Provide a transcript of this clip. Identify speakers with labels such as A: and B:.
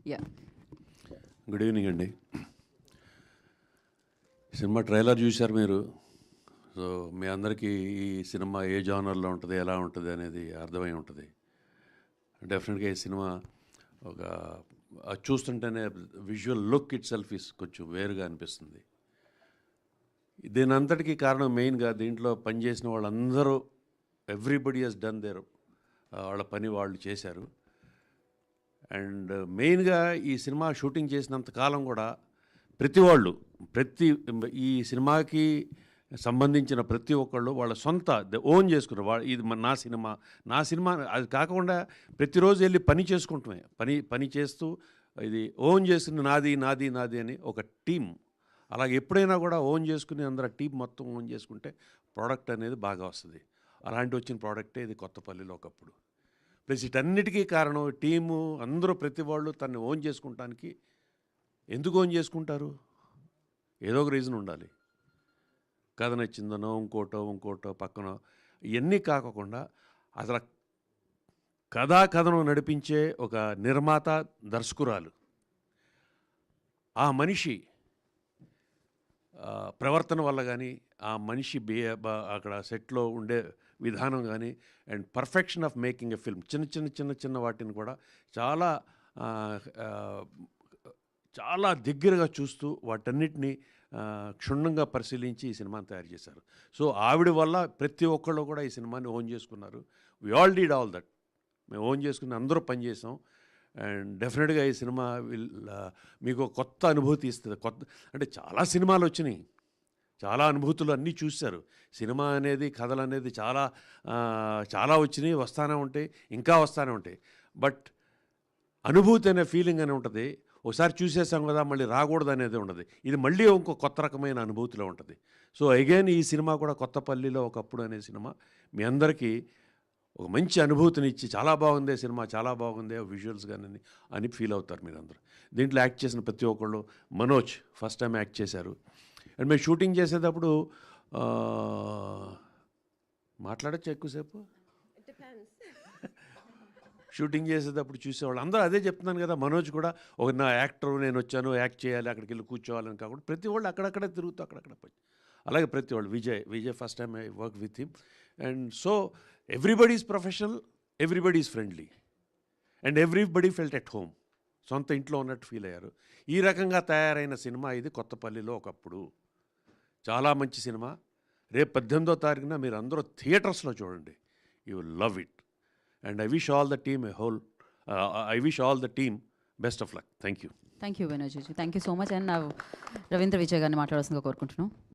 A: Yeah.
B: Good evening అండి. Cinema trailer చూశారు మీరు. సో మీ అందరికీ ఈ సినిమా ఏ జానర్లో ఉంటుంది, ఎలా ఉంటుంది అనేది అర్థమై ఉంటుంది. డెఫినెట్గా ఈ సినిమా ఒక అది చూస్తుంటేనే visual look it self is కొంచెం వేరుగా అనిపిస్తుంది. దీని అంతటికీ కారణం మెయిన్గా దీంట్లో పనిచేసిన వాళ్ళందరూ ఎవ్రీబడి హెస్ డన్ దేర్, వాళ్ళ పని వాళ్ళు చేశారు. అండ్ మెయిన్గా ఈ సినిమా షూటింగ్ చేసినంత కాలం కూడా ఈ సినిమాకి సంబంధించిన ప్రతి ఒక్కళ్ళు వాళ్ళ సొంత ఓన్ చేసుకున్నారు. ఇది నా సినిమా అది కాకుండా ప్రతిరోజు వెళ్ళి పని చేసుకుంటామే, పని చేస్తూ ఇది ఓన్ చేసుకుని నాది నాది నాది అని ఒక టీం. అలాగే ఎప్పుడైనా కూడా ఓన్ చేసుకుని అందరూ టీం మొత్తం ఓన్ చేసుకుంటే ప్రోడక్ట్ అనేది బాగా వస్తుంది. అలాంటి వచ్చిన ప్రోడక్టే ఇది కొత్తపల్లిలో ఒకప్పుడు. ప్లస్ వీటన్నిటికీ కారణం టీము అందరూ ప్రతి వాళ్ళు తన్ని ఓన్ చేసుకుంటానికి. ఎందుకు ఓన్ చేసుకుంటారు? ఏదో ఒక రీజన్ ఉండాలి. కథ నచ్చిందనో ఇంకోటో పక్కన ఇవన్నీ కాకుండా అసలు కథను నడిపించే ఒక నిర్మాత, దర్శకురాలు, ఆ మనిషి ప్రవర్తన వల్ల కానీ, ఆ మనిషి అక్కడ సెట్లో ఉండే విధానం కానీ, and perfection of making a film, చిన్న వాటిని కూడా చాలా దగ్గరగా చూస్తూ వాటన్నిటినీ క్షుణ్ణంగా పరిశీలించి ఈ సినిమాని తయారు చేశారు. సో ఆవిడ వల్ల ప్రతి ఒక్కళ్ళు కూడా ఈ సినిమాని ఓన్ చేసుకున్నారు. We all did all that. మేము ఓన్ చేసుకుని అందరూ పనిచేసాం. అండ్ డెఫినెట్గా ఈ సినిమా మీకు కొత్త అనుభూతి ఇస్తుంది. అంటే చాలా సినిమాలు వచ్చినాయి, చాలా అనుభూతులు అన్నీ చూశారు. సినిమా అనేది, కథలు అనేది చాలా వచ్చినాయి, వస్తూనే ఉంటాయి, ఇంకా వస్తూనే ఉంటాయి. బట్ అనుభూతి అనే ఫీలింగ్ అని ఉంటుంది. ఒకసారి చూసేసాం కదా, మళ్ళీ రాకూడదు అనేది ఉండదు. ఇది మళ్ళీ ఇంకో కొత్త రకమైన అనుభూతిలో ఉంటుంది. సో అగైన్ ఈ సినిమా కూడా కొత్తపల్లిలో ఒకప్పుడు అనే సినిమా మీ అందరికీ ఒక మంచి అనుభూతినిచ్చి చాలా బాగుంది సినిమా, చాలా బాగుంది విజువల్స్ కానీ అని ఫీల్ అవుతారు మీరందరూ. దీంట్లో యాక్ట్ చేసిన ప్రతి ఒక్కళ్ళు, మనోజ్ ఫస్ట్ టైం యాక్ట్ చేశారు. అండ్ మేము షూటింగ్ చేసేటప్పుడు మాట్లాడచ్చు ఎక్కువసేపు. షూటింగ్ చేసేటప్పుడు చూసేవాళ్ళు అందరూ అదే చెప్తున్నాను కదా. మనోజ్ కూడా ఒక నా యాక్టర్, నేను వచ్చాను యాక్ట్ చేయాలి, అక్కడికి వెళ్ళి కూర్చోవాలని కాకుండా ప్రతి వాళ్ళు అక్కడక్కడే తిరుగుతూ అక్కడక్కడ పోయి. అలాగే ప్రతి వాళ్ళు Vijay first time I work with him. And so everybody is professional, everybody is friendly, and everybody felt at home. సొంత ఇంట్లో ఉన్నట్టు ఫీల్ అయ్యారు. ఈ రకంగా తయారైన సినిమా ఇది కొత్తపల్లిలో ఒకప్పుడు. చాలా మంచి సినిమా. రేపు 18వ తారీఖున మీరు అందరూ థియేటర్స్లో చూడండి. You will love it. And I wish all the team best of luck. Thank you.
A: Thank you, Vinoj ji. Thank you so much. And now Ravindra Vijay గారిని మాట్లాడాల్సిందిగా కోరుకుంటున్నాను.